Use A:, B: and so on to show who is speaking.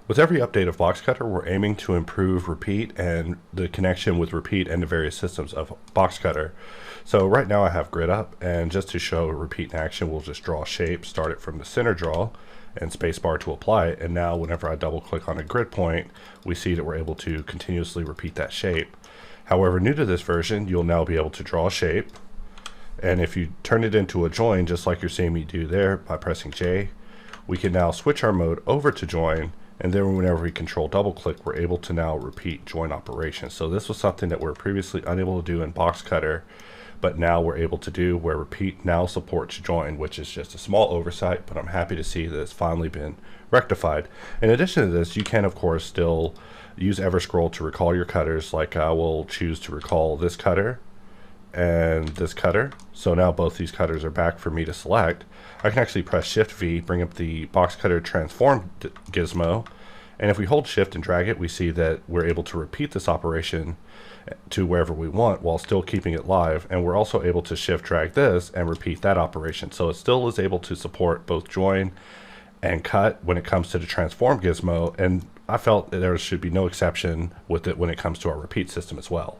A: With every update of Boxcutter, we're aiming to improve repeat and the connection with repeat and the various systems of Boxcutter. So right now I have grid up, and just to show repeat in action, we'll just draw a shape, start it from the center draw, and spacebar to apply it. And now whenever I double click on a grid point, we see that we're able to continuously repeat that shape. However, new to this version, you'll now be able to draw a shape, and if you turn it into a join, just like you're seeing me do there by pressing J, we can now switch our mode over to join, and then whenever we control double click, we're able to now repeat join operations. So this was something that we're previously unable to do in Boxcutter, but now we're able to do, where repeat now supports join, which is just a small oversight, but I'm happy to see that it's finally been rectified. In addition to this, you can of course still use Everscroll to recall your cutters. Like I will choose to recall this cutter and this cutter. So now both these cutters are back for me to select. I can actually press Shift V, bring up the Boxcutter transform gizmo, and if we hold Shift and drag it, we see that we're able to repeat this operation to wherever we want while still keeping it live. And we're also able to Shift drag this and repeat that operation. So it still is able to support both join and cut when it comes to the transform gizmo, and I felt that there should be no exception with it when it comes to our repeat system as well.